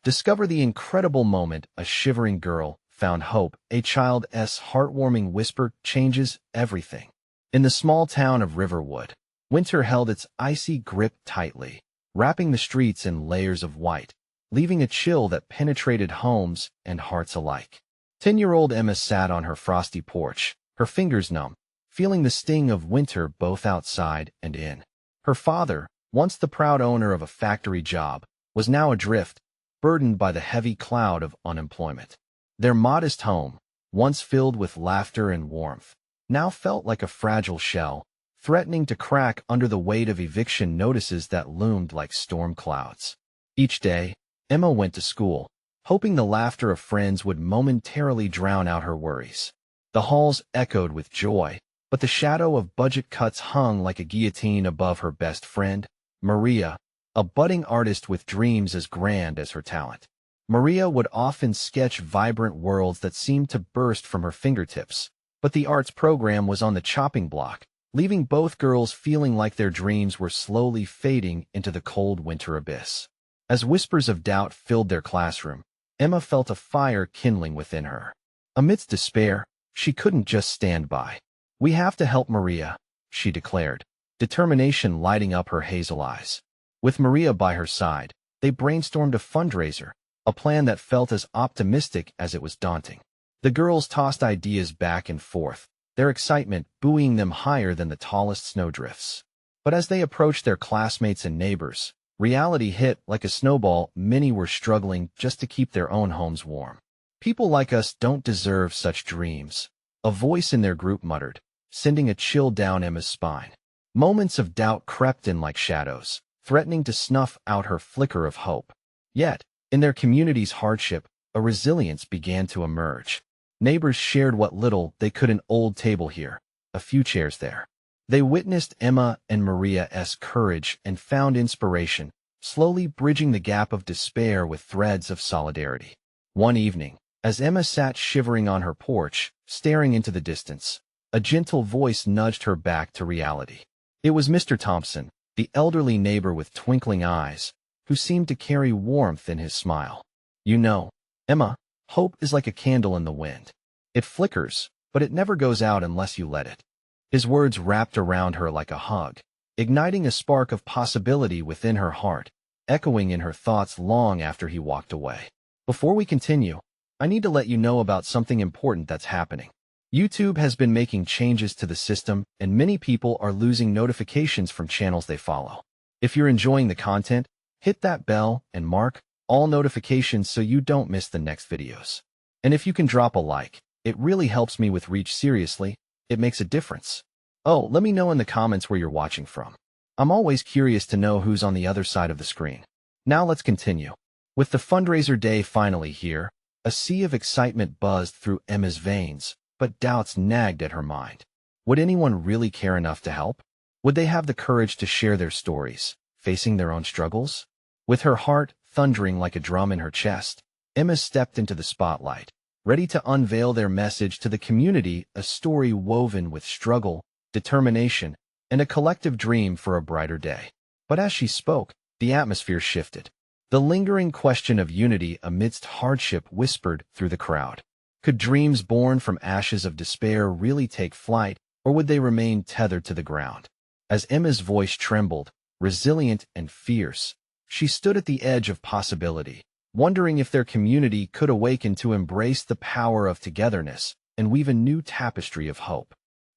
Discover the incredible moment a shivering girl found hope. A child's heartwarming whisper changes everything. In the small town of Riverwood, winter held its icy grip tightly, wrapping the streets in layers of white, leaving a chill that penetrated homes and hearts alike. 10-year-old Emma sat on her frosty porch, her fingers numb, feeling the sting of winter both outside and in. Her father, once the proud owner of a factory job, was now adrift, burdened by the heavy cloud of unemployment. Their modest home, once filled with laughter and warmth, now felt like a fragile shell, threatening to crack under the weight of eviction notices that loomed like storm clouds. Each day, Emma went to school, hoping the laughter of friends would momentarily drown out her worries. The halls echoed with joy, but the shadow of budget cuts hung like a guillotine above her best friend, Maria, a budding artist with dreams as grand as her talent. Maria would often sketch vibrant worlds that seemed to burst from her fingertips, but the arts program was on the chopping block, leaving both girls feeling like their dreams were slowly fading into the cold winter abyss. As whispers of doubt filled their classroom, Emma felt a fire kindling within her. Amidst despair, she couldn't just stand by. "We have to help Maria," she declared, determination lighting up her hazel eyes. With Maria by her side, they brainstormed a fundraiser, a plan that felt as optimistic as it was daunting. The girls tossed ideas back and forth, their excitement buoying them higher than the tallest snowdrifts. But as they approached their classmates and neighbors, reality hit like a snowball. Many were struggling just to keep their own homes warm. "People like us don't deserve such dreams," a voice in their group muttered, sending a chill down Emma's spine. Moments of doubt crept in like shadows, threatening to snuff out her flicker of hope. Yet, in their community's hardship, a resilience began to emerge. Neighbors shared what little they could: an old table here, a few chairs there. They witnessed Emma and Maria's courage and found inspiration, slowly bridging the gap of despair with threads of solidarity. One evening, as Emma sat shivering on her porch, staring into the distance, a gentle voice nudged her back to reality. It was Mr. Thompson, the elderly neighbor with twinkling eyes, who seemed to carry warmth in his smile. "You know, Emma, hope is like a candle in the wind. It flickers, but it never goes out unless you let it." His words wrapped around her like a hug, igniting a spark of possibility within her heart, echoing in her thoughts long after he walked away. Before we continue, I need to let you know about something important that's happening. YouTube has been making changes to the system, and many people are losing notifications from channels they follow. If you're enjoying the content, hit that bell and mark all notifications so you don't miss the next videos. And if you can drop a like, it really helps me with reach. Seriously, it makes a difference. Oh, let me know in the comments where you're watching from. I'm always curious to know who's on the other side of the screen. Now let's continue. With the fundraiser day finally here, a sea of excitement buzzed through Emma's veins, but doubts nagged at her mind. Would anyone really care enough to help? Would they have the courage to share their stories, facing their own struggles? With her heart thundering like a drum in her chest, Emma stepped into the spotlight, ready to unveil their message to the community, a story woven with struggle, determination, and a collective dream for a brighter day. But as she spoke, the atmosphere shifted. The lingering question of unity amidst hardship whispered through the crowd. Could dreams born from ashes of despair really take flight, or would they remain tethered to the ground? As Emma's voice trembled, resilient and fierce, she stood at the edge of possibility, wondering if their community could awaken to embrace the power of togetherness and weave a new tapestry of hope.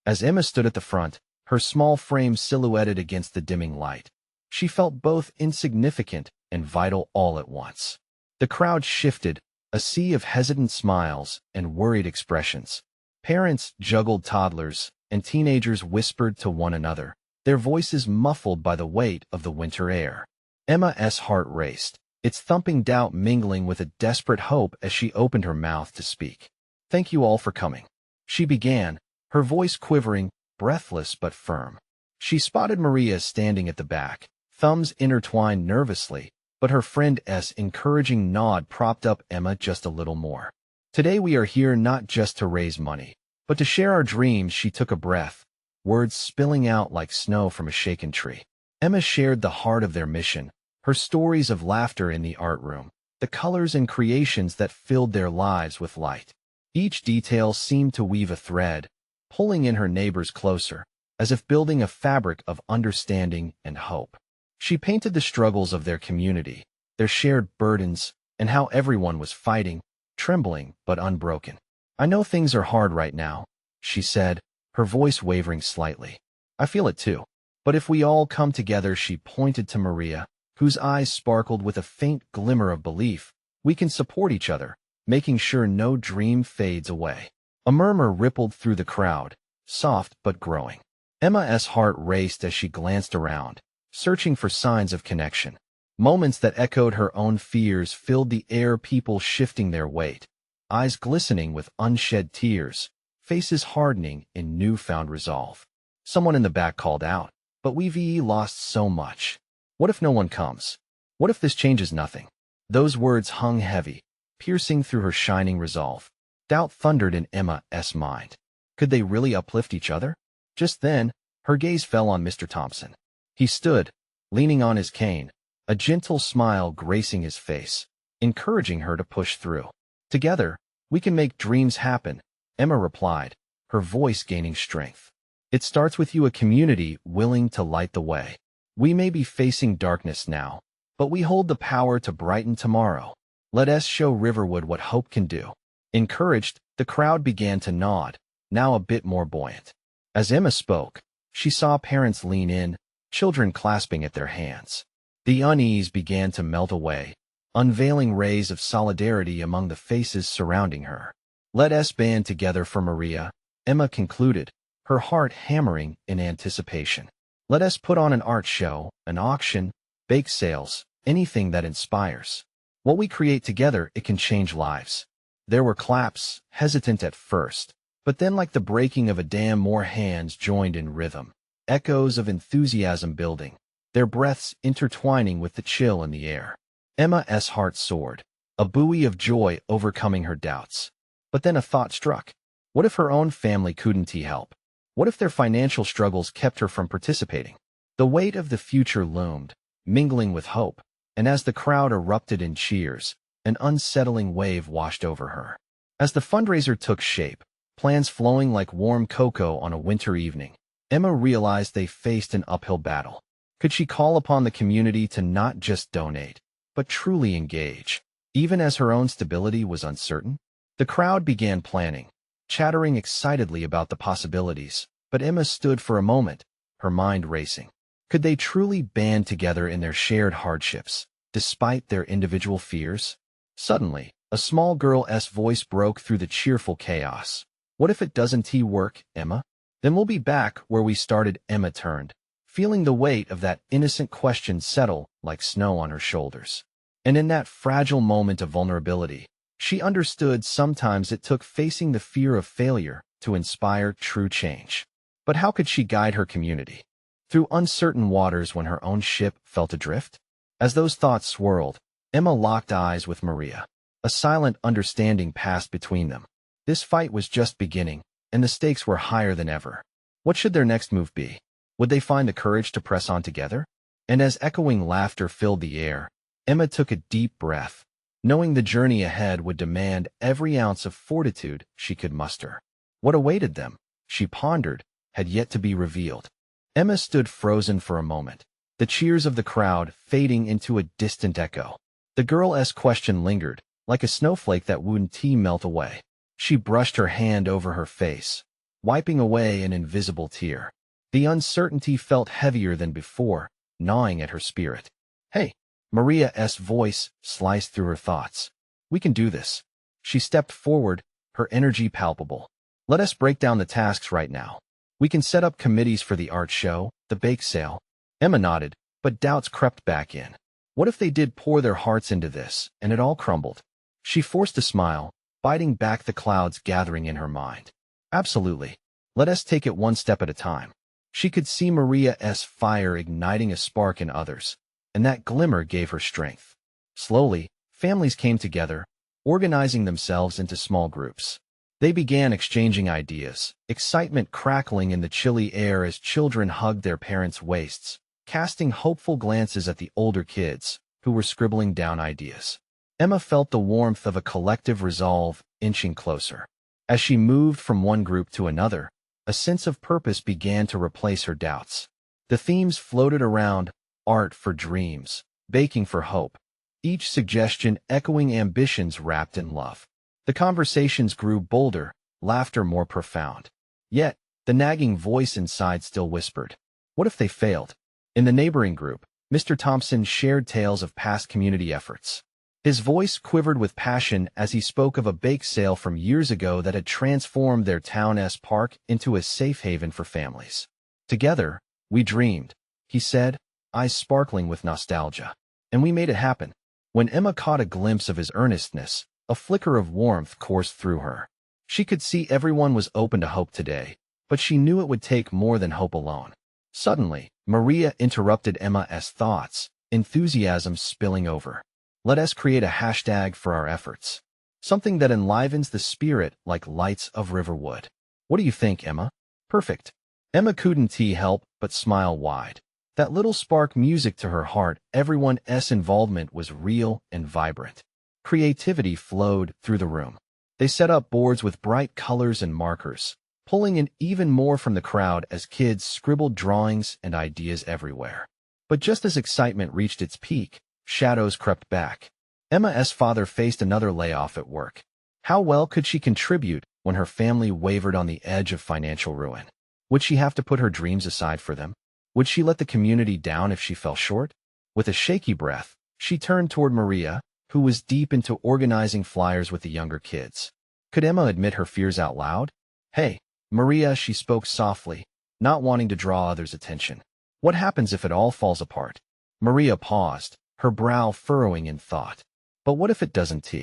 As Emma stood at the front, her small frame silhouetted against the dimming light, she felt both insignificant and vital all at once. The crowd shifted, a sea of hesitant smiles and worried expressions. Parents juggled toddlers, and teenagers whispered to one another, their voices muffled by the weight of the winter air. Emma's heart raced, its thumping doubt mingling with a desperate hope as she opened her mouth to speak. "Thank you all for coming," she began, her voice quivering, breathless but firm. She spotted Maria standing at the back, thumbs intertwined nervously, but her friend's encouraging nod propped up Emma just a little more. "Today we are here not just to raise money, but to share our dreams." She took a breath, words spilling out like snow from a shaken tree. Emma shared the heart of their mission, her stories of laughter in the art room, the colors and creations that filled their lives with light. Each detail seemed to weave a thread, pulling in her neighbors closer, as if building a fabric of understanding and hope. She painted the struggles of their community, their shared burdens, and how everyone was fighting, trembling but unbroken. "I know things are hard right now," she said, her voice wavering slightly. "I feel it too. But if we all come together," she pointed to Maria, whose eyes sparkled with a faint glimmer of belief, "we can support each other, making sure no dream fades away." A murmur rippled through the crowd, soft but growing. Emma's heart raced as she glanced around, searching for signs of connection. Moments that echoed her own fears filled the air, people shifting their weight, eyes glistening with unshed tears, faces hardening in newfound resolve. Someone in the back called out, "But we've lost so much. What if no one comes? What if this changes nothing?" Those words hung heavy, piercing through her shining resolve. Doubt thundered in Emma's mind. Could they really uplift each other? Just then, her gaze fell on Mr. Thompson. He stood, leaning on his cane, a gentle smile gracing his face, encouraging her to push through. "Together, we can make dreams happen," Emma replied, her voice gaining strength. "It starts with you, a community willing to light the way. We may be facing darkness now, but we hold the power to brighten tomorrow. Let us show Riverwood what hope can do." Encouraged, the crowd began to nod, now a bit more buoyant. As Emma spoke, she saw parents lean in, children clasping at their hands. The unease began to melt away, unveiling rays of solidarity among the faces surrounding her. "Let us band together for Maria," Emma concluded, her heart hammering in anticipation. "Let us put on an art show, an auction, bake sales, anything that inspires. What we create together, it can change lives." There were claps, hesitant at first, but then like the breaking of a dam, more hands joined in rhythm. Echoes of enthusiasm building, their breaths intertwining with the chill in the air. Emma's heart soared, a buoy of joy overcoming her doubts. But then a thought struck. What if her own family couldn't help? What if their financial struggles kept her from participating? The weight of the future loomed, mingling with hope, and as the crowd erupted in cheers, an unsettling wave washed over her. As the fundraiser took shape, plans flowing like warm cocoa on a winter evening, Emma realized they faced an uphill battle. Could she call upon the community to not just donate, but truly engage, even as her own stability was uncertain? The crowd began planning, chattering excitedly about the possibilities, but Emma stood for a moment, her mind racing. Could they truly band together in their shared hardships, despite their individual fears? Suddenly, a small girl's voice broke through the cheerful chaos. "What if it doesn't work, Emma? Then we'll be back where we started." Emma turned, feeling the weight of that innocent question settle like snow on her shoulders. And in that fragile moment of vulnerability, she understood sometimes it took facing the fear of failure to inspire true change. But how could she guide her community through uncertain waters when her own ship felt adrift? As those thoughts swirled, Emma locked eyes with Maria. A silent understanding passed between them. This fight was just beginning, and the stakes were higher than ever. What should their next move be? Would they find the courage to press on together? And as echoing laughter filled the air, Emma took a deep breath, knowing the journey ahead would demand every ounce of fortitude she could muster. What awaited them, she pondered, had yet to be revealed. Emma stood frozen for a moment, the cheers of the crowd fading into a distant echo. The girl's question lingered, like a snowflake that wouldn't melt away. She brushed her hand over her face, wiping away an invisible tear. The uncertainty felt heavier than before, gnawing at her spirit. "Hey," Maria's voice sliced through her thoughts. "We can do this." She stepped forward, her energy palpable. "Let us break down the tasks right now. We can set up committees for the art show, the bake sale." Emma nodded, but doubts crept back in. What if they did pour their hearts into this, and it all crumbled? She forced a smile, biting back the clouds gathering in her mind. "Absolutely. Let us take it one step at a time." She could see Maria's fire igniting a spark in others, and that glimmer gave her strength. Slowly, families came together, organizing themselves into small groups. They began exchanging ideas, excitement crackling in the chilly air as children hugged their parents' waists, casting hopeful glances at the older kids, who were scribbling down ideas. Emma felt the warmth of a collective resolve inching closer. As she moved from one group to another, a sense of purpose began to replace her doubts. The themes floated around: art for dreams, baking for hope, each suggestion echoing ambitions wrapped in love. The conversations grew bolder, laughter more profound. Yet, the nagging voice inside still whispered, what if they failed? In the neighboring group, Mr. Thompson shared tales of past community efforts. His voice quivered with passion as he spoke of a bake sale from years ago that had transformed their town's park into a safe haven for families. Together, we dreamed, he said, eyes sparkling with nostalgia. And we made it happen. When Emma caught a glimpse of his earnestness, a flicker of warmth coursed through her. She could see everyone was open to hope today, but she knew it would take more than hope alone. Suddenly, Maria interrupted Emma's thoughts, enthusiasm spilling over. Let us create a hashtag for our efforts. Something that enlivens the spirit like lights of Riverwood. What do you think, Emma? Perfect. Emma couldn't help but smile wide. That little spark music to her heart, everyone's involvement was real and vibrant. Creativity flowed through the room. They set up boards with bright colors and markers, pulling in even more from the crowd as kids scribbled drawings and ideas everywhere. But just as excitement reached its peak, shadows crept back. Emma's father faced another layoff at work. How well could she contribute when her family wavered on the edge of financial ruin? Would she have to put her dreams aside for them? Would she let the community down if she fell short? With a shaky breath, she turned toward Maria, who was deep into organizing flyers with the younger kids. Could Emma admit her fears out loud? Hey, Maria, she spoke softly, not wanting to draw others' attention. What happens if it all falls apart? Maria paused, her brow furrowing in thought. But what if it doesn't?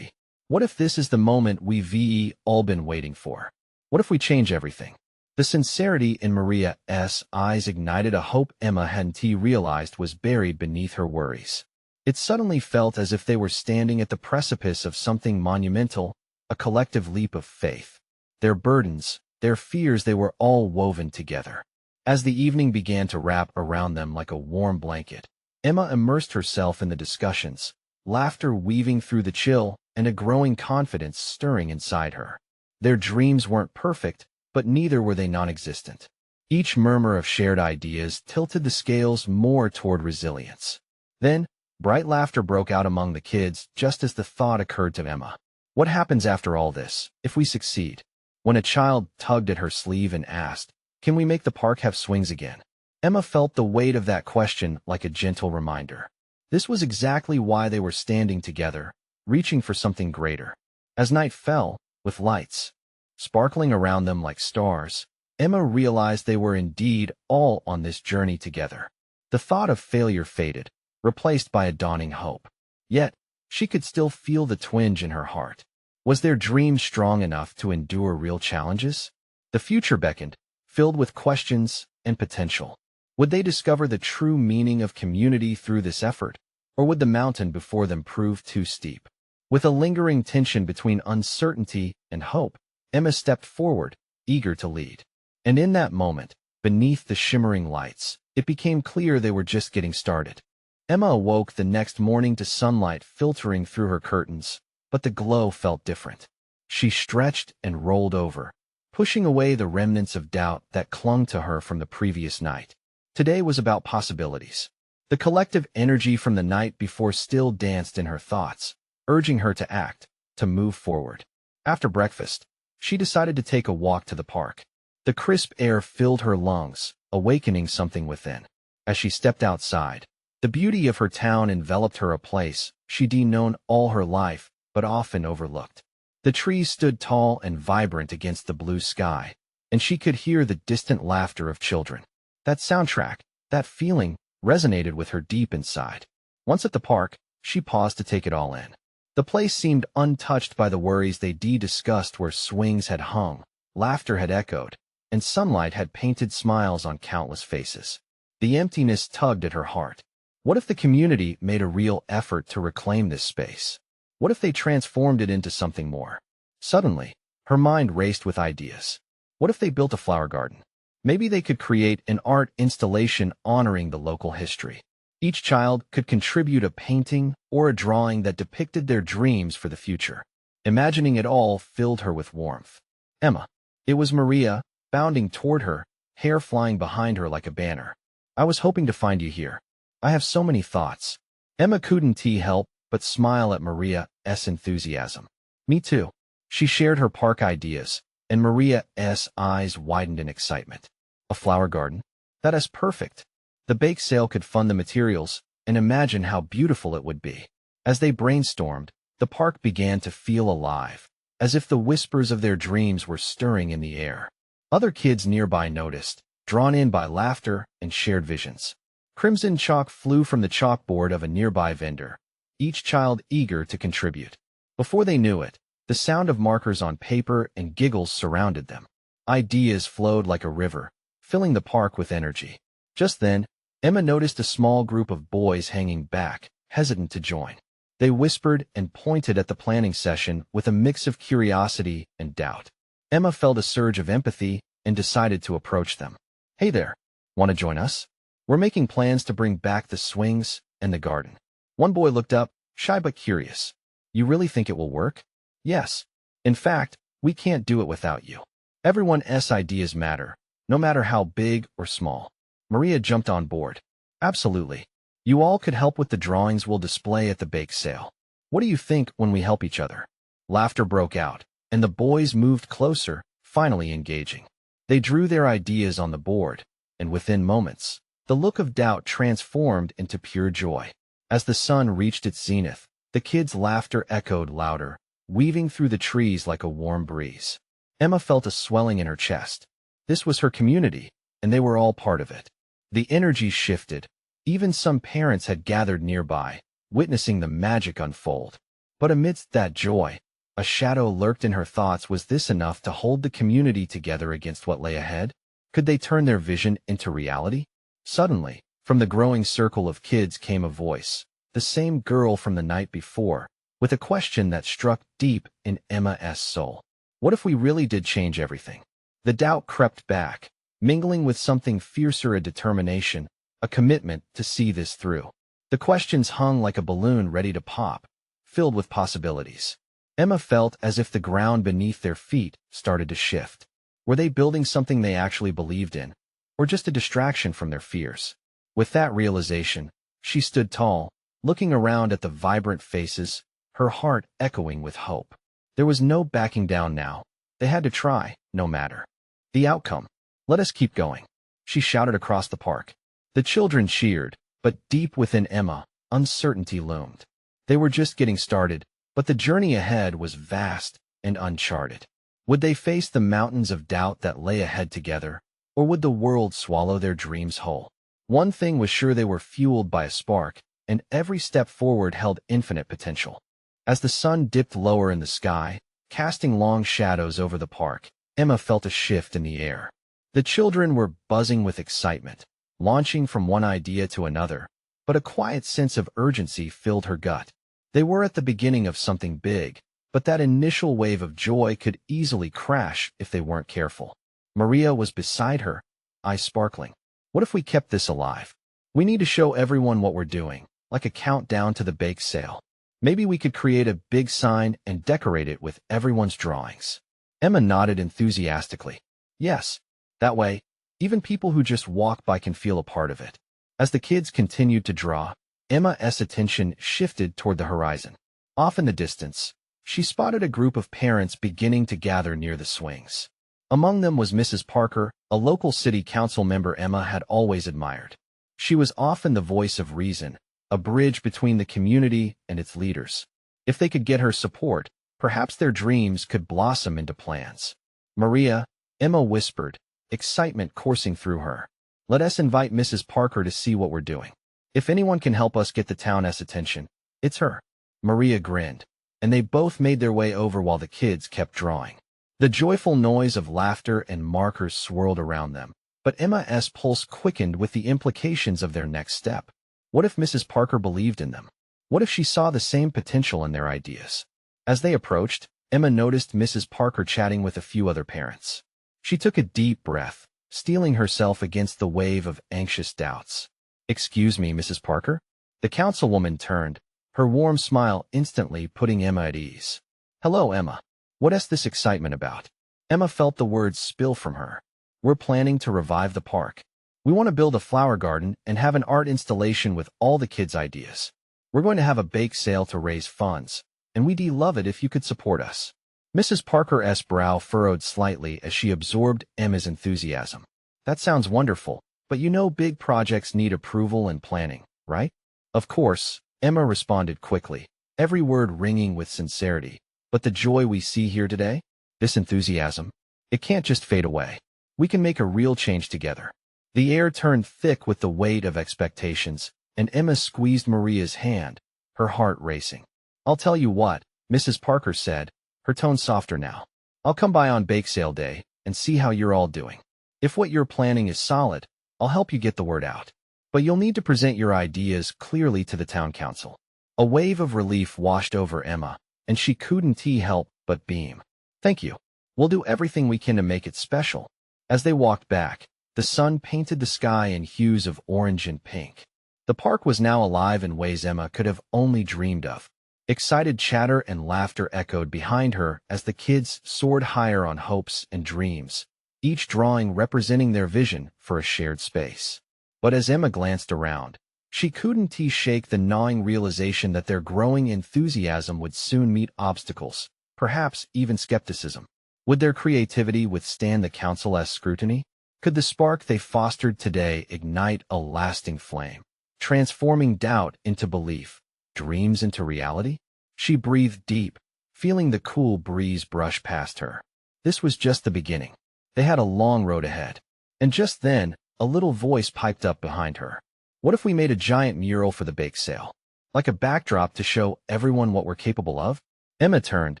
What if this is the moment we've all been waiting for? What if we change everything? The sincerity in Maria's eyes ignited a hope Emma hadn't realized was buried beneath her worries. It suddenly felt as if they were standing at the precipice of something monumental, a collective leap of faith. Their burdens, their fears, they were all woven together. As the evening began to wrap around them like a warm blanket, Emma immersed herself in the discussions, laughter weaving through the chill and a growing confidence stirring inside her. Their dreams weren't perfect, but neither were they non-existent. Each murmur of shared ideas tilted the scales more toward resilience. Then, bright laughter broke out among the kids just as the thought occurred to Emma. What happens after all this, if we succeed? When a child tugged at her sleeve and asked, can we make the park have swings again? Emma felt the weight of that question like a gentle reminder. This was exactly why they were standing together, reaching for something greater. As night fell, with lights sparkling around them like stars, Emma realized they were indeed all on this journey together. The thought of failure faded, replaced by a dawning hope. Yet, she could still feel the twinge in her heart. Was their dream strong enough to endure real challenges? The future beckoned, filled with questions and potential. Would they discover the true meaning of community through this effort, or would the mountain before them prove too steep? With a lingering tension between uncertainty and hope, Emma stepped forward, eager to lead. And in that moment, beneath the shimmering lights, it became clear they were just getting started. Emma awoke the next morning to sunlight filtering through her curtains, but the glow felt different. She stretched and rolled over, pushing away the remnants of doubt that clung to her from the previous night. Today was about possibilities. The collective energy from the night before still danced in her thoughts, urging her to act, to move forward. After breakfast, she decided to take a walk to the park. The crisp air filled her lungs, awakening something within. As she stepped outside, the beauty of her town enveloped her, a place she'd known all her life, but often overlooked. The trees stood tall and vibrant against the blue sky, and she could hear the distant laughter of children. That soundtrack, that feeling, resonated with her deep inside. Once at the park, she paused to take it all in. The place seemed untouched by the worries they discussed, where swings had hung, laughter had echoed, and sunlight had painted smiles on countless faces. The emptiness tugged at her heart. What if the community made a real effort to reclaim this space? What if they transformed it into something more? Suddenly, her mind raced with ideas. What if they built a flower garden? Maybe they could create an art installation honoring the local history. Each child could contribute a painting or a drawing that depicted their dreams for the future. Imagining it all filled her with warmth. Emma. It was Maria, bounding toward her, hair flying behind her like a banner. I was hoping to find you here. I have so many thoughts. Emma couldn't help but smile at Maria's enthusiasm. Me too. She shared her park ideas, and Maria's eyes widened in excitement. A flower garden? That is perfect. The bake sale could fund the materials, and imagine how beautiful it would be. As they brainstormed, the park began to feel alive, as if the whispers of their dreams were stirring in the air. Other kids nearby noticed, drawn in by laughter and shared visions. Crimson chalk flew from the chalkboard of a nearby vendor, each child eager to contribute. Before they knew it, the sound of markers on paper and giggles surrounded them. Ideas flowed like a river, filling the park with energy. Just then, Emma noticed a small group of boys hanging back, hesitant to join. They whispered and pointed at the planning session with a mix of curiosity and doubt. Emma felt a surge of empathy and decided to approach them. Hey there, want to join us? We're making plans to bring back the swings and the garden. One boy looked up, shy but curious. You really think it will work? Yes. In fact, we can't do it without you. Everyone's ideas matter, no matter how big or small. Maria jumped on board. Absolutely. You all could help with the drawings we'll display at the bake sale. What do you think when we help each other? Laughter broke out, and the boys moved closer, finally engaging. They drew their ideas on the board, and within moments, the look of doubt transformed into pure joy. As the sun reached its zenith, the kids' laughter echoed louder, weaving through the trees like a warm breeze. Emma felt a swelling in her chest. This was her community, and they were all part of it. The energy shifted. Even some parents had gathered nearby, witnessing the magic unfold. But amidst that joy, a shadow lurked in her thoughts. Was this enough to hold the community together against what lay ahead? Could they turn their vision into reality? Suddenly, from the growing circle of kids came a voice, the same girl from the night before, with a question that struck deep in Emma's soul. What if we really did change everything? The doubt crept back, mingling with something fiercer, a determination, a commitment to see this through. The questions hung like a balloon ready to pop, filled with possibilities. Emma felt as if the ground beneath their feet started to shift. Were they building something they actually believed in, or just a distraction from their fears? With that realization, she stood tall, looking around at the vibrant faces, her heart echoing with hope. There was no backing down now. They had to try, no matter the outcome. Let us keep going, she shouted across the park. The children cheered, but deep within Emma, uncertainty loomed. They were just getting started, but the journey ahead was vast and uncharted. Would they face the mountains of doubt that lay ahead together, or would the world swallow their dreams whole? One thing was sure: they were fueled by a spark, and every step forward held infinite potential. As the sun dipped lower in the sky, casting long shadows over the park, Emma felt a shift in the air. The children were buzzing with excitement, launching from one idea to another, but a quiet sense of urgency filled her gut. They were at the beginning of something big, but that initial wave of joy could easily crash if they weren't careful. Maria was beside her, eyes sparkling. What if we kept this alive? We need to show everyone what we're doing, like a countdown to the bake sale. Maybe we could create a big sign and decorate it with everyone's drawings. Emma nodded enthusiastically. Yes, that way, even people who just walk by can feel a part of it. As the kids continued to draw, Emma's attention shifted toward the horizon. Off in the distance, she spotted a group of parents beginning to gather near the swings. Among them was Mrs. Parker, a local city council member Emma had always admired. She was often the voice of reason, a bridge between the community and its leaders. If they could get her support, perhaps their dreams could blossom into plans. Maria, Emma whispered, excitement coursing through her. Let us invite Mrs. Parker to see what we're doing. If anyone can help us get the town's attention, it's her. Maria grinned, and they both made their way over while the kids kept drawing. The joyful noise of laughter and markers swirled around them, but Emma's pulse quickened with the implications of their next step. What if Mrs. Parker believed in them? What if she saw the same potential in their ideas? As they approached, Emma noticed Mrs. Parker chatting with a few other parents. She took a deep breath, steeling herself against the wave of anxious doubts. Excuse me, Mrs. Parker? The councilwoman turned, her warm smile instantly putting Emma at ease. Hello, Emma. What is this excitement about? Emma felt the words spill from her. We're planning to revive the park. We want to build a flower garden and have an art installation with all the kids' ideas. We're going to have a bake sale to raise funds, and we'd love it if you could support us. Mrs. Parker's brow furrowed slightly as she absorbed Emma's enthusiasm. That sounds wonderful, but you know big projects need approval and planning, right? Of course, Emma responded quickly, every word ringing with sincerity. But the joy we see here today, this enthusiasm, it can't just fade away. We can make a real change together. The air turned thick with the weight of expectations, and Emma squeezed Maria's hand, her heart racing. I'll tell you what, Mrs. Parker said, her tone softer now. I'll come by on bake sale day and see how you're all doing. If what you're planning is solid, I'll help you get the word out. But you'll need to present your ideas clearly to the town council. A wave of relief washed over Emma, and she couldn't help but beam. Thank you. We'll do everything we can to make it special. As they walked back, the sun painted the sky in hues of orange and pink. The park was now alive in ways Emma could have only dreamed of. Excited chatter and laughter echoed behind her as the kids soared higher on hopes and dreams, each drawing representing their vision for a shared space. But as Emma glanced around, she couldn't shake the gnawing realization that their growing enthusiasm would soon meet obstacles, perhaps even skepticism. Would their creativity withstand the council's scrutiny? Could the spark they fostered today ignite a lasting flame, transforming doubt into belief, dreams into reality? She breathed deep, feeling the cool breeze brush past her. This was just the beginning. They had a long road ahead. And just then, a little voice piped up behind her. What if we made a giant mural for the bake sale? Like a backdrop to show everyone what we're capable of? Emma turned,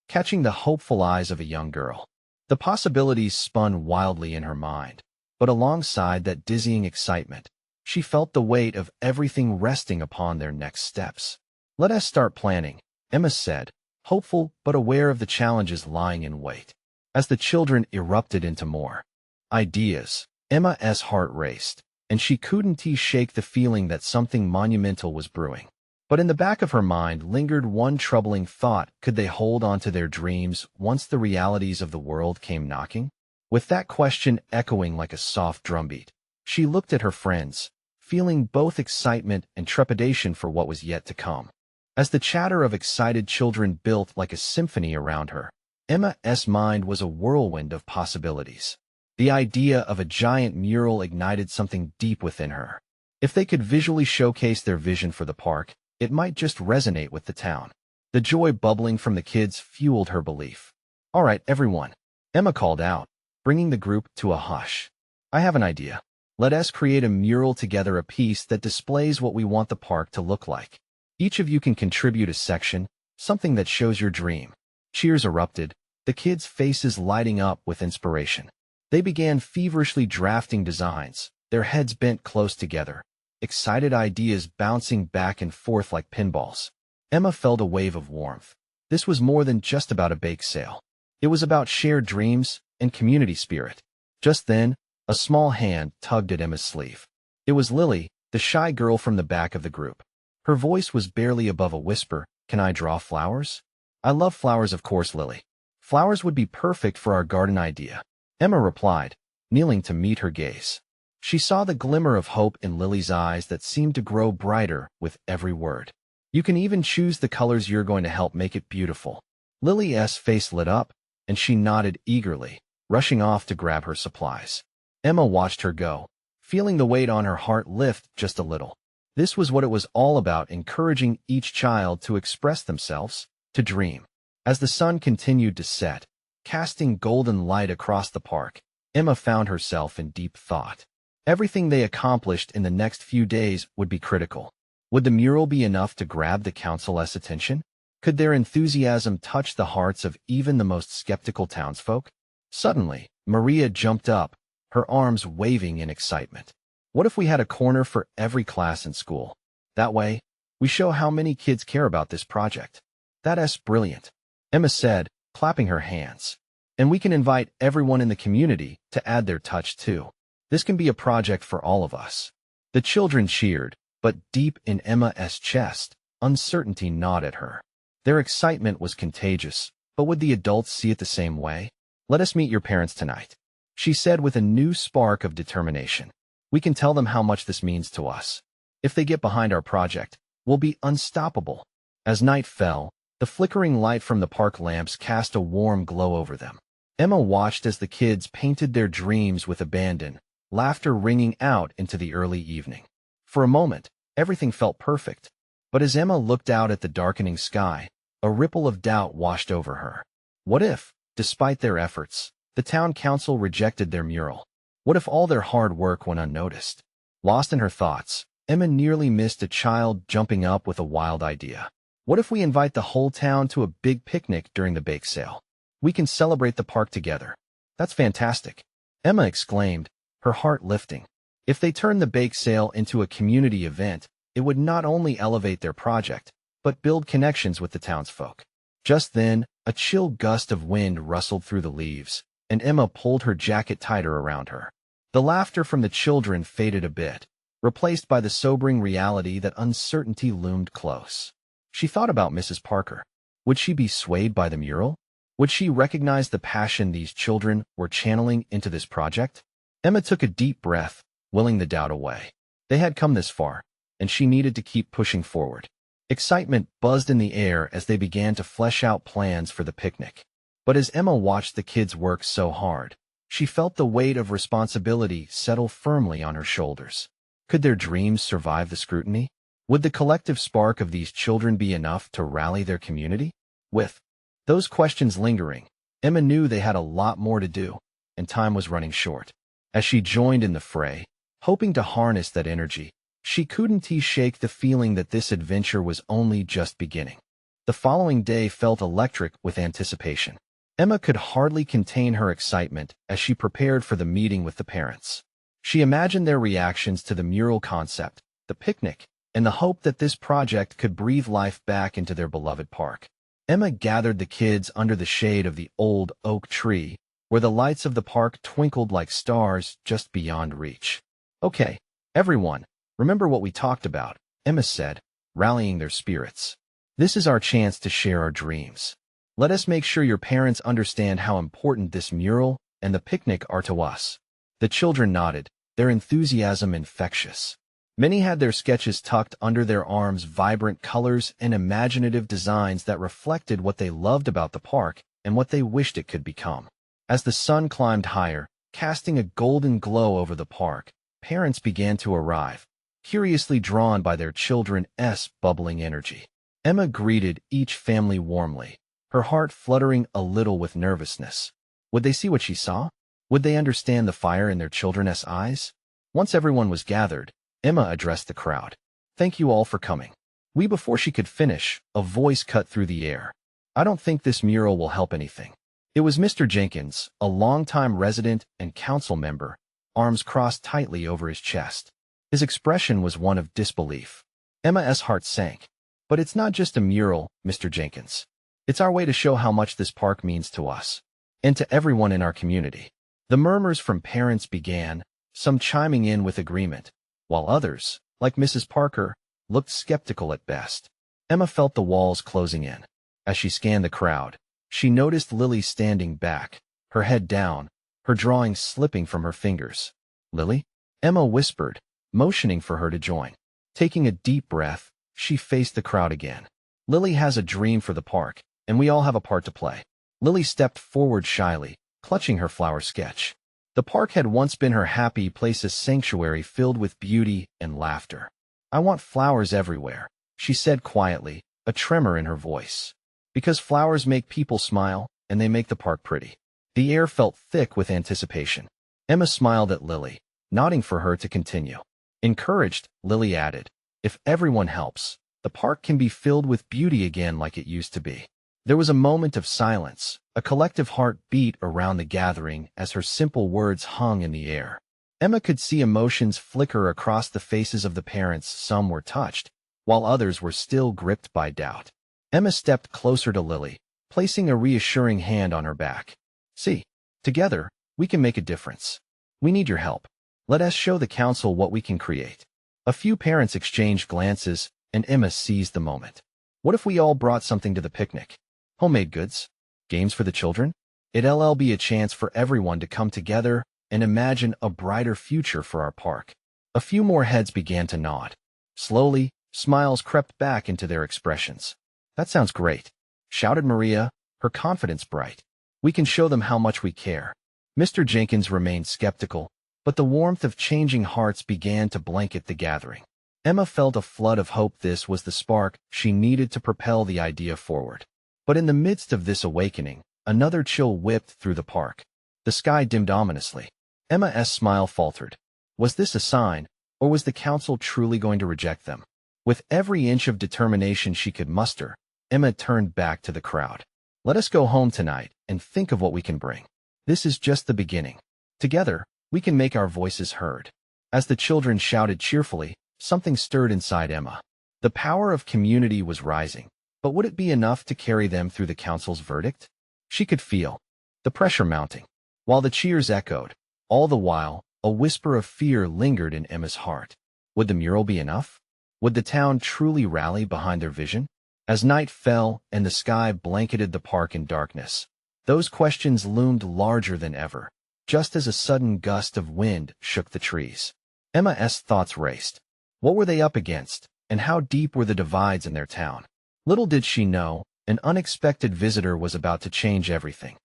catching the hopeful eyes of a young girl. The possibilities spun wildly in her mind, but alongside that dizzying excitement, she felt the weight of everything resting upon their next steps. Let us start planning, Emma said, hopeful but aware of the challenges lying in wait. As the children erupted into more ideas, Emma's heart raced, and she couldn't shake the feeling that something monumental was brewing. But in the back of her mind lingered one troubling thought: could they hold on to their dreams once the realities of the world came knocking? With that question echoing like a soft drumbeat, she looked at her friends, feeling both excitement and trepidation for what was yet to come. As the chatter of excited children built like a symphony around her, Emma's mind was a whirlwind of possibilities. The idea of a giant mural ignited something deep within her. If they could visually showcase their vision for the park, it might just resonate with the town. The joy bubbling from the kids fueled her belief. All right, everyone, Emma called out, bringing the group to a hush. I have an idea. Let us create a mural together, a piece that displays what we want the park to look like. Each of you can contribute a section, something that shows your dream. Cheers erupted, the kids' faces lighting up with inspiration. They began feverishly drafting designs, their heads bent close together, excited ideas bouncing back and forth like pinballs. Emma felt a wave of warmth. This was more than just about a bake sale. It was about shared dreams and community spirit. Just then, a small hand tugged at Emma's sleeve. It was Lily, the shy girl from the back of the group. Her voice was barely above a whisper. Can I draw flowers? I love flowers, of course, Lily. Flowers would be perfect for our garden idea, Emma replied, kneeling to meet her gaze. She saw the glimmer of hope in Lily's eyes that seemed to grow brighter with every word. You can even choose the colors you're going to help make it beautiful. Lily's face lit up, and she nodded eagerly, rushing off to grab her supplies. Emma watched her go, feeling the weight on her heart lift just a little. This was what it was all about, encouraging each child to express themselves, to dream. As the sun continued to set, casting golden light across the park, Emma found herself in deep thought. Everything they accomplished in the next few days would be critical. Would the mural be enough to grab the council's attention? Could their enthusiasm touch the hearts of even the most skeptical townsfolk? Suddenly, Maria jumped up, her arms waving in excitement. What if we had a corner for every class in school? That way, we show how many kids care about this project. That's brilliant, Emma said, clapping her hands. And we can invite everyone in the community to add their touch too. This can be a project for all of us. The children cheered, but deep in Emma's chest, uncertainty gnawed at her. Their excitement was contagious, but would the adults see it the same way? "Let us meet your parents tonight," she said with a new spark of determination. "We can tell them how much this means to us. If they get behind our project, we'll be unstoppable." As night fell, the flickering light from the park lamps cast a warm glow over them. Emma watched as the kids painted their dreams with abandon, laughter ringing out into the early evening. For a moment, everything felt perfect, but as Emma looked out at the darkening sky, a ripple of doubt washed over her. What if, despite their efforts, the town council rejected their mural? What if all their hard work went unnoticed? Lost in her thoughts, Emma nearly missed a child jumping up with a wild idea. "What if we invite the whole town to a big picnic during the bake sale? We can celebrate the park together." "That's fantastic," Emma exclaimed, her heart lifting. If they turned the bake sale into a community event, it would not only elevate their project, but build connections with the townsfolk. Just then, a chill gust of wind rustled through the leaves, and Emma pulled her jacket tighter around her. The laughter from the children faded a bit, replaced by the sobering reality that uncertainty loomed close. She thought about Mrs. Parker. Would she be swayed by the mural? Would she recognize the passion these children were channeling into this project? Emma took a deep breath, willing the doubt away. They had come this far, and she needed to keep pushing forward. Excitement buzzed in the air as they began to flesh out plans for the picnic. But as Emma watched the kids work so hard, she felt the weight of responsibility settle firmly on her shoulders. Could their dreams survive the scrutiny? Would the collective spark of these children be enough to rally their community? With those questions lingering, Emma knew they had a lot more to do, and time was running short. As she joined in the fray, hoping to harness that energy, she couldn't shake the feeling that this adventure was only just beginning. The following day felt electric with anticipation. Emma could hardly contain her excitement as she prepared for the meeting with the parents. She imagined their reactions to the mural concept, the picnic, and the hope that this project could breathe life back into their beloved park. Emma gathered the kids under the shade of the old oak tree, where the lights of the park twinkled like stars just beyond reach. "Okay, everyone, remember what we talked about," Emma said, rallying their spirits. "This is our chance to share our dreams. Let us make sure your parents understand how important this mural and the picnic are to us." The children nodded, their enthusiasm infectious. Many had their sketches tucked under their arms, vibrant colors and imaginative designs that reflected what they loved about the park and what they wished it could become. As the sun climbed higher, casting a golden glow over the park, parents began to arrive, curiously drawn by their children's bubbling energy. Emma greeted each family warmly, her heart fluttering a little with nervousness. Would they see what she saw? Would they understand the fire in their children's eyes? Once everyone was gathered, Emma addressed the crowd. "Thank you all for coming." Before she could finish, a voice cut through the air. "I don't think this mural will help anything." It was Mr. Jenkins, a longtime resident and council member, arms crossed tightly over his chest. His expression was one of disbelief. Emma's heart sank. "But it's not just a mural, Mr. Jenkins. It's our way to show how much this park means to us, and to everyone in our community." The murmurs from parents began, some chiming in with agreement, while others, like Mrs. Parker, looked skeptical at best. Emma felt the walls closing in. As she scanned the crowd, she noticed Lily standing back, her head down, her drawing slipping from her fingers. "Lily?" Emma whispered, motioning for her to join. Taking a deep breath, she faced the crowd again. "Lily has a dream for the park, and we all have a part to play." Lily stepped forward shyly, clutching her flower sketch. The park had once been her happy place, a sanctuary filled with beauty and laughter. "I want flowers everywhere," she said quietly, a tremor in her voice. "Because flowers make people smile, and they make the park pretty." The air felt thick with anticipation. Emma smiled at Lily, nodding for her to continue. Encouraged, Lily added, "If everyone helps, the park can be filled with beauty again like it used to be." There was a moment of silence, a collective heart beat around the gathering as her simple words hung in the air. Emma could see emotions flicker across the faces of the parents. Some were touched, while others were still gripped by doubt. Emma stepped closer to Lily, placing a reassuring hand on her back. "See, together, we can make a difference. We need your help. Let us show the council what we can create." A few parents exchanged glances, and Emma seized the moment. What if we all brought something to the picnic? Homemade goods? Games for the children? It'll be a chance for everyone to come together and imagine a brighter future for our park. A few more heads began to nod. Slowly, smiles crept back into their expressions. That sounds great, shouted Maria, her confidence bright. We can show them how much we care. Mr. Jenkins remained skeptical, but the warmth of changing hearts began to blanket the gathering. Emma felt a flood of hope. This was the spark she needed to propel the idea forward. But in the midst of this awakening, another chill whipped through the park. The sky dimmed ominously. Emma's smile faltered. Was this a sign, or was the council truly going to reject them? With every inch of determination she could muster, Emma turned back to the crowd. Let us go home tonight and think of what we can bring. This is just the beginning. Together, we can make our voices heard. As the children shouted cheerfully, something stirred inside Emma. The power of community was rising, but would it be enough to carry them through the council's verdict? She could feel the pressure mounting. While the cheers echoed, all the while, a whisper of fear lingered in Emma's heart. Would the mural be enough? Would the town truly rally behind their vision? As night fell and the sky blanketed the park in darkness, those questions loomed larger than ever, just as a sudden gust of wind shook the trees. Emma's thoughts raced. What were they up against, and how deep were the divides in their town? Little did she know, an unexpected visitor was about to change everything.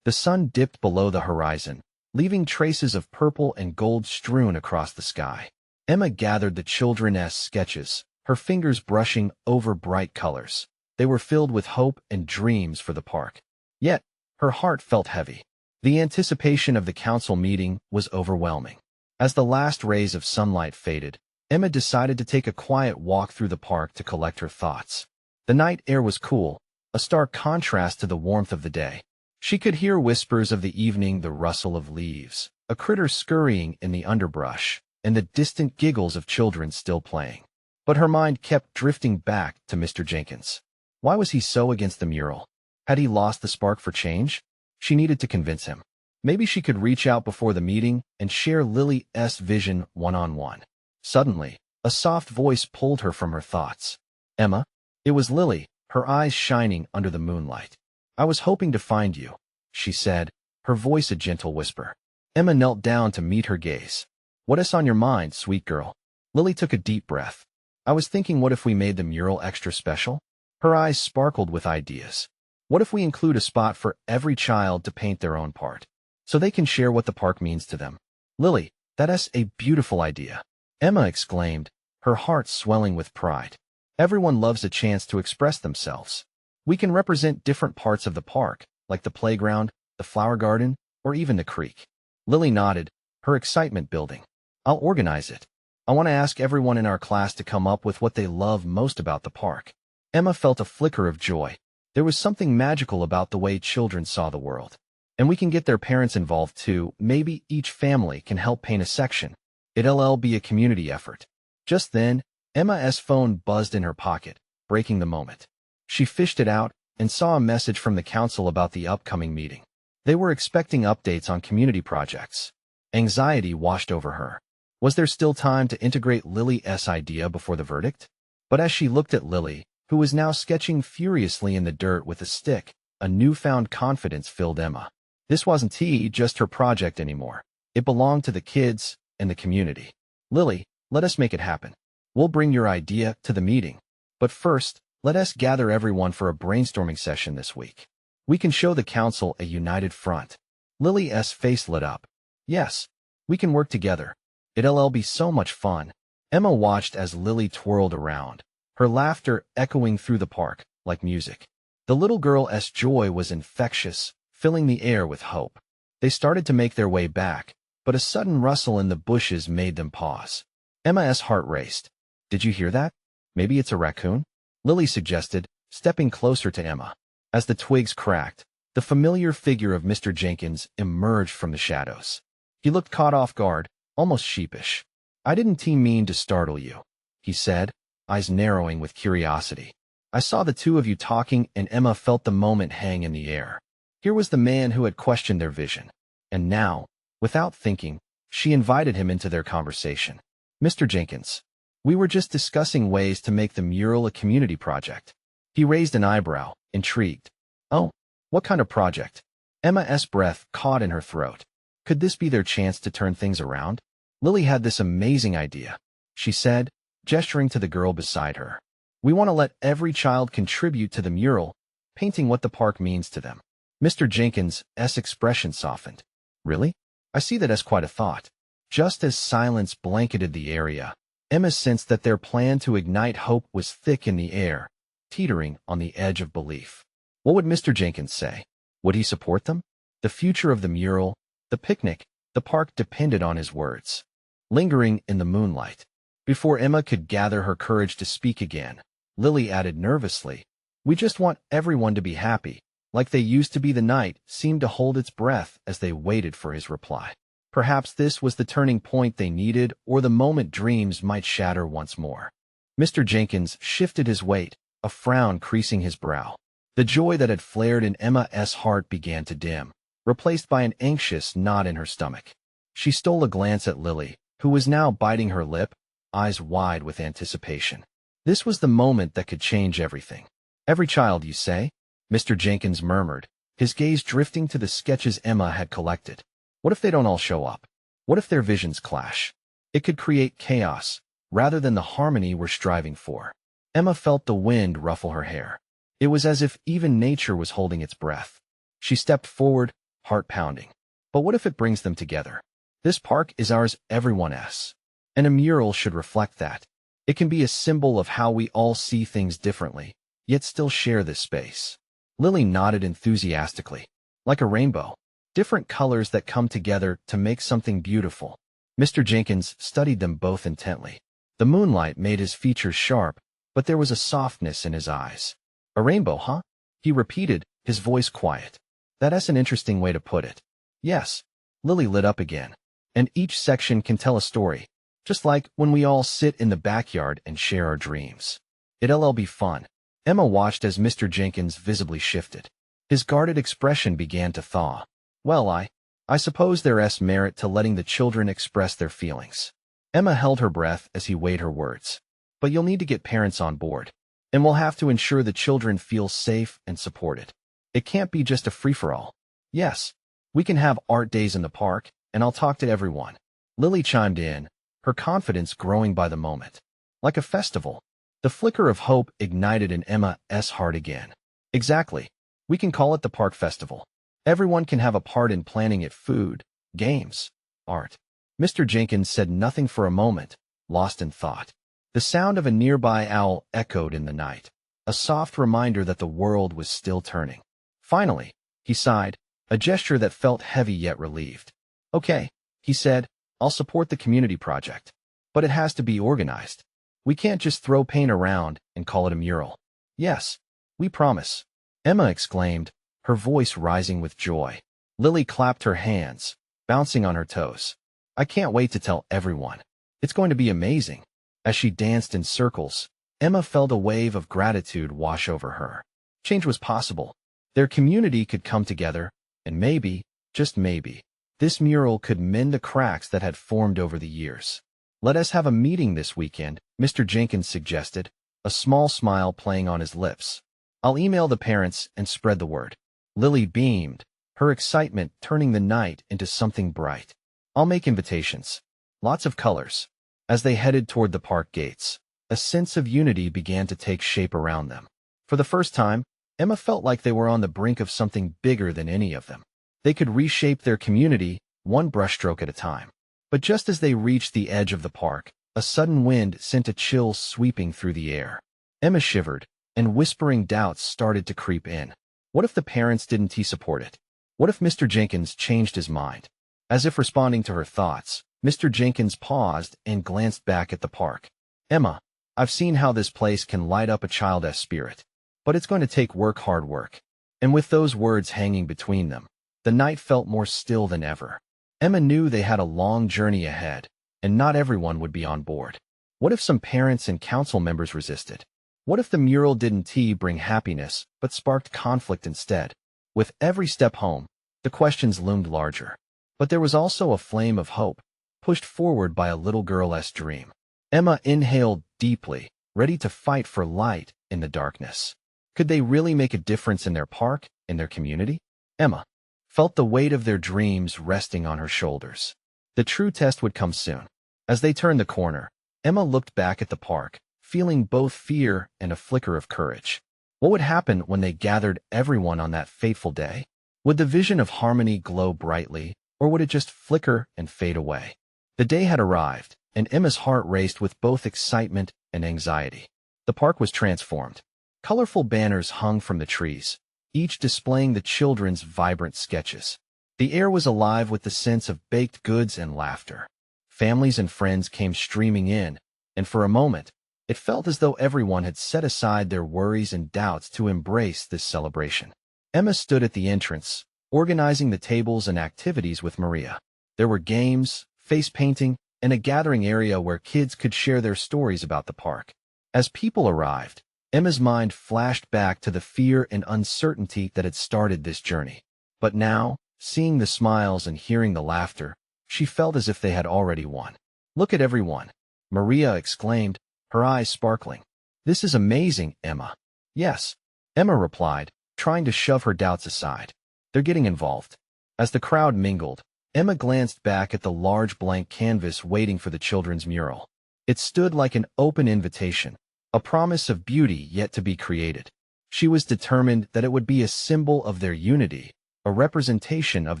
The sun dipped below the horizon, leaving traces of purple and gold strewn across the sky. Emma gathered the children's sketches, her fingers brushing over bright colors. They were filled with hope and dreams for the park. Yet, her heart felt heavy. The anticipation of the council meeting was overwhelming. As the last rays of sunlight faded, Emma decided to take a quiet walk through the park to collect her thoughts. The night air was cool, a stark contrast to the warmth of the day. She could hear whispers of the evening, the rustle of leaves, a critter scurrying in the underbrush, and the distant giggles of children still playing. But her mind kept drifting back to Mr. Jenkins. Why was he so against the mural? Had he lost the spark for change? She needed to convince him. Maybe she could reach out before the meeting and share Lily's vision one-on-one. Suddenly, a soft voice pulled her from her thoughts. Emma? It was Lily, her eyes shining under the moonlight. I was hoping to find you, she said, her voice a gentle whisper. Emma knelt down to meet her gaze. What is on your mind, sweet girl? Lily took a deep breath. I was thinking, what if we made the mural extra special? Her eyes sparkled with ideas. What if we include a spot for every child to paint their own part, so they can share what the park means to them? Lily, that's a beautiful idea, Emma exclaimed, her heart swelling with pride. Everyone loves a chance to express themselves. We can represent different parts of the park, like the playground, the flower garden, or even the creek. Lily nodded, her excitement building. I'll organize it. I want to ask everyone in our class to come up with what they love most about the park. Emma felt a flicker of joy. There was something magical about the way children saw the world. And we can get their parents involved too. Maybe each family can help paint a section. It'll be a community effort. Just then, Emma's phone buzzed in her pocket, breaking the moment. She fished it out and saw a message from the council about the upcoming meeting. They were expecting updates on community projects. Anxiety washed over her. Was there still time to integrate Lily's idea before the verdict? But as she looked at Lily, who was now sketching furiously in the dirt with a stick, a newfound confidence filled Emma. This wasn't just her project anymore. It belonged to the kids and the community. Lily, let us make it happen. We'll bring your idea to the meeting. But first, let us gather everyone for a brainstorming session this week. We can show the council a united front. Lily's face lit up. Yes, we can work together. It'll be so much fun. Emma watched as Lily twirled around, her laughter echoing through the park like music. The little girl's joy was infectious, filling the air with hope. They started to make their way back, but a sudden rustle in the bushes made them pause. Emma's heart raced. Did you hear that? Maybe it's a raccoon? Lily suggested, stepping closer to Emma. As the twigs cracked, the familiar figure of Mr. Jenkins emerged from the shadows. He looked caught off guard, almost sheepish. I didn't mean to startle you, he said, eyes narrowing with curiosity. I saw the two of you talking, and Emma felt the moment hang in the air. Here was the man who had questioned their vision. And now, without thinking, she invited him into their conversation. Mr. Jenkins, We were just discussing ways to make the mural a community project. He raised an eyebrow, intrigued. Oh, what kind of project? Emma's breath caught in her throat. Could this be their chance to turn things around? Lily had this amazing idea, she said, gesturing to the girl beside her. We want to let every child contribute to the mural, painting what the park means to them. Mr. Jenkins' expression softened. Really? I see that as quite a thought. Just as silence blanketed the area, Emma sensed that their plan to ignite hope was thick in the air, teetering on the edge of belief. What would Mr. Jenkins say? Would he support them? The future of the mural, the picnic, the park depended on his words. Lingering in the moonlight. Before Emma could gather her courage to speak again, Lily added nervously, We just want everyone to be happy, like they used to be. The night seemed to hold its breath as they waited for his reply. Perhaps this was the turning point they needed, or the moment dreams might shatter once more. Mr. Jenkins shifted his weight, a frown creasing his brow. The joy that had flared in Emma's heart began to dim, replaced by an anxious knot in her stomach. She stole a glance at Lily, who was now biting her lip, eyes wide with anticipation. This was the moment that could change everything. Every child, you say? Mr. Jenkins murmured, his gaze drifting to the sketches Emma had collected. What if they don't all show up? What if their visions clash? It could create chaos, rather than the harmony we're striving for. Emma felt the wind ruffle her hair. It was as if even nature was holding its breath. She stepped forward, heart pounding. But what if it brings them together? This park is ours, everyone's. And a mural should reflect that. It can be a symbol of how we all see things differently, yet still share this space. Lily nodded enthusiastically. Like a rainbow. Different colors that come together to make something beautiful. Mr. Jenkins studied them both intently. The moonlight made his features sharp, but there was a softness in his eyes. A rainbow, huh? He repeated, his voice quiet. That's an interesting way to put it. Yes. Lily lit up again. And each section can tell a story. Just like when we all sit in the backyard and share our dreams. It'll be fun. Emma watched as Mr. Jenkins visibly shifted. His guarded expression began to thaw. Well, I suppose there's merit to letting the children express their feelings. Emma held her breath as he weighed her words. But you'll need to get parents on board. And we'll have to ensure the children feel safe and supported. It can't be just a free-for-all. Yes, we can have art days in the park, and I'll talk to everyone. Lily chimed in, her confidence growing by the moment. Like a festival. The flicker of hope ignited in Emma's heart again. Exactly. We can call it the Park Festival. Everyone can have a part in planning it: food, games, art. Mr. Jenkins said nothing for a moment, lost in thought. The sound of a nearby owl echoed in the night, a soft reminder that the world was still turning. Finally, he sighed, a gesture that felt heavy yet relieved. Okay, he said, I'll support the community project. But it has to be organized. We can't just throw paint around and call it a mural. Yes, we promise. Emma exclaimed, her voice rising with joy. Lily clapped her hands, bouncing on her toes. I can't wait to tell everyone. It's going to be amazing. As she danced in circles, Emma felt a wave of gratitude wash over her. Change was possible. Their community could come together, and maybe, just maybe, this mural could mend the cracks that had formed over the years. Let us have a meeting this weekend, Mr. Jenkins suggested, a small smile playing on his lips. I'll email the parents and spread the word. Lily beamed, her excitement turning the night into something bright. I'll make invitations. Lots of colors. As they headed toward the park gates, a sense of unity began to take shape around them. For the first time, Emma felt like they were on the brink of something bigger than any of them. They could reshape their community, one brushstroke at a time. But just as they reached the edge of the park, a sudden wind sent a chill sweeping through the air. Emma shivered, and whispering doubts started to creep in. What if the parents didn't support it? What if Mr. Jenkins changed his mind? As if responding to her thoughts, Mr. Jenkins paused and glanced back at the park. Emma, I've seen how this place can light up a child's spirit. But it's going to take work, hard work. And with those words hanging between them, the night felt more still than ever. Emma knew they had a long journey ahead, and not everyone would be on board. What if some parents and council members resisted? What if the mural didn't bring happiness, but sparked conflict instead? With every step home, the questions loomed larger. But there was also a flame of hope, pushed forward by a little girl's dream. Emma inhaled deeply, ready to fight for light in the darkness. Could they really make a difference in their park, in their community? Emma felt the weight of their dreams resting on her shoulders. The true test would come soon. As they turned the corner, Emma looked back at the park, feeling both fear and a flicker of courage. What would happen when they gathered everyone on that fateful day? Would the vision of harmony glow brightly, or would it just flicker and fade away? The day had arrived, and Emma's heart raced with both excitement and anxiety. The park was transformed. Colorful banners hung from the trees, each displaying the children's vibrant sketches. The air was alive with the sense of baked goods and laughter. Families and friends came streaming in, and for a moment, it felt as though everyone had set aside their worries and doubts to embrace this celebration. Emma stood at the entrance, organizing the tables and activities with Maria. There were games, face painting, and a gathering area where kids could share their stories about the park. As people arrived, Emma's mind flashed back to the fear and uncertainty that had started this journey. But now, seeing the smiles and hearing the laughter, she felt as if they had already won. "Look at everyone," Maria exclaimed, her eyes sparkling. "This is amazing, Emma." "Yes," Emma replied, trying to shove her doubts aside. "They're getting involved." As the crowd mingled, Emma glanced back at the large blank canvas waiting for the children's mural. It stood like an open invitation, a promise of beauty yet to be created. She was determined that it would be a symbol of their unity, a representation of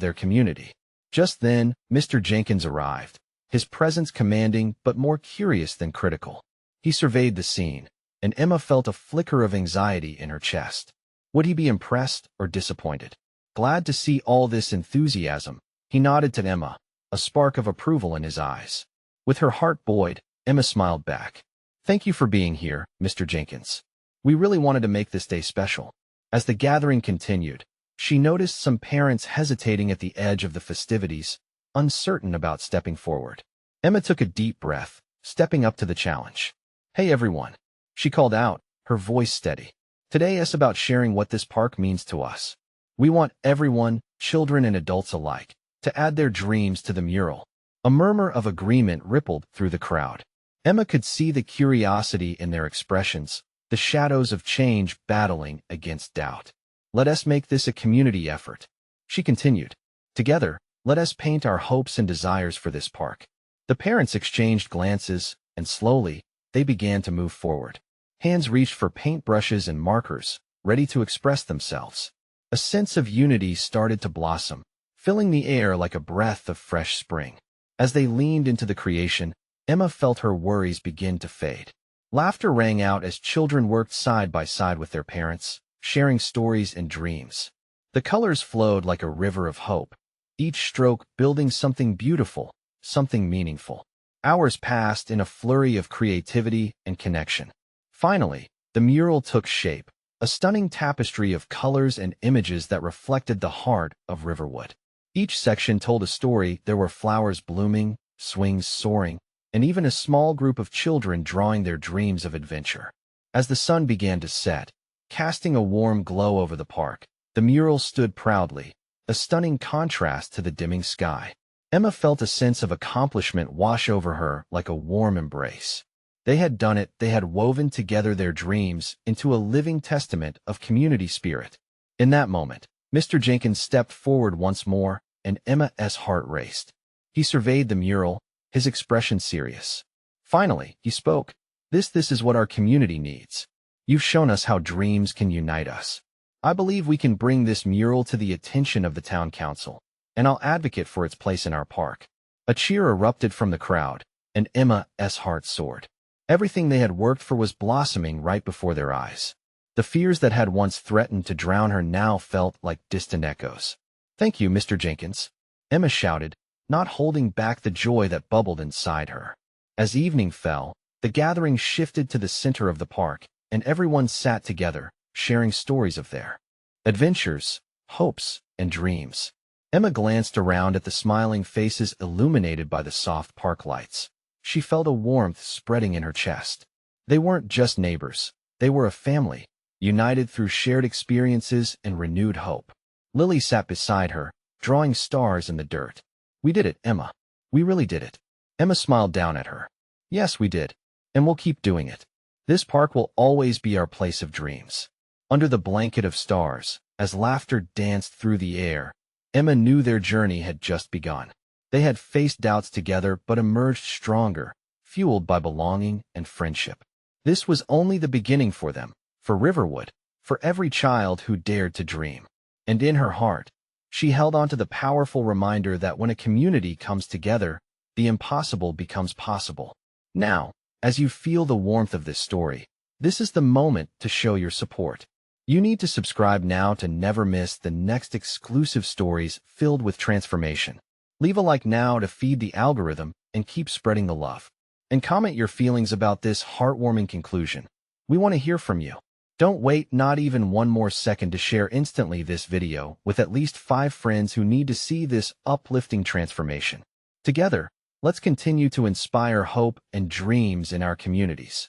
their community. Just then, Mr. Jenkins arrived, his presence commanding but more curious than critical. He surveyed the scene, and Emma felt a flicker of anxiety in her chest. Would he be impressed or disappointed? Glad to see all this enthusiasm, he nodded to Emma, a spark of approval in his eyes. With her heart buoyed, Emma smiled back. "Thank you for being here, Mr. Jenkins. We really wanted to make this day special." As the gathering continued, she noticed some parents hesitating at the edge of the festivities, uncertain about stepping forward. Emma took a deep breath, stepping up to the challenge. "Hey everyone," she called out, her voice steady. "Today is about sharing what this park means to us. We want everyone, children and adults alike, to add their dreams to the mural." A murmur of agreement rippled through the crowd. Emma could see the curiosity in their expressions, the shadows of change battling against doubt. "Let us make this a community effort," she continued. "Together, let us paint our hopes and desires for this park." The parents exchanged glances, and slowly, they began to move forward. Hands reached for paintbrushes and markers, ready to express themselves. A sense of unity started to blossom, filling the air like a breath of fresh spring. As they leaned into the creation, Emma felt her worries begin to fade. Laughter rang out as children worked side by side with their parents, sharing stories and dreams. The colors flowed like a river of hope, each stroke building something beautiful, something meaningful. Hours passed in a flurry of creativity and connection. Finally, the mural took shape, a stunning tapestry of colors and images that reflected the heart of Riverwood. Each section told a story. There were flowers blooming, swings soaring, and even a small group of children drawing their dreams of adventure. As the sun began to set, casting a warm glow over the park, the mural stood proudly, a stunning contrast to the dimming sky. Emma felt a sense of accomplishment wash over her like a warm embrace. They had done it. They had woven together their dreams into a living testament of community spirit. In that moment, Mr. Jenkins stepped forward once more, and Emma's heart raced. He surveyed the mural, his expression serious. Finally, he spoke. This is what our community needs. You've shown us how dreams can unite us. I believe we can bring this mural to the attention of the town council, and I'll advocate for its place in our park." A cheer erupted from the crowd, and Emma's heart soared. Everything they had worked for was blossoming right before their eyes. The fears that had once threatened to drown her now felt like distant echoes. "Thank you, Mr. Jenkins," Emma shouted, not holding back the joy that bubbled inside her. As evening fell, the gathering shifted to the center of the park, and everyone sat together, sharing stories of their adventures, hopes, and dreams. Emma glanced around at the smiling faces illuminated by the soft park lights. She felt a warmth spreading in her chest. They weren't just neighbors. They were a family, united through shared experiences and renewed hope. Lily sat beside her, drawing stars in the dirt. "We did it, Emma. We really did it." Emma smiled down at her. "Yes, we did. and we'll keep doing it. This park will always be our place of dreams. Under the blanket of stars, as laughter danced through the air, Emma knew their journey had just begun. They had faced doubts together but emerged stronger, fueled by belonging and friendship. This was only the beginning for them, for Riverwood, for every child who dared to dream. And in her heart, she held on to the powerful reminder that when a community comes together, the impossible becomes possible. Now, as you feel the warmth of this story, this is the moment to show your support. You need to subscribe now to never miss the next exclusive stories filled with transformation. Leave a like now to feed the algorithm and keep spreading the love. And comment your feelings about this heartwarming conclusion. We want to hear from you. Don't wait not even one more second to share instantly this video with at least 5 friends who need to see this uplifting transformation. Together, let's continue to inspire hope and dreams in our communities.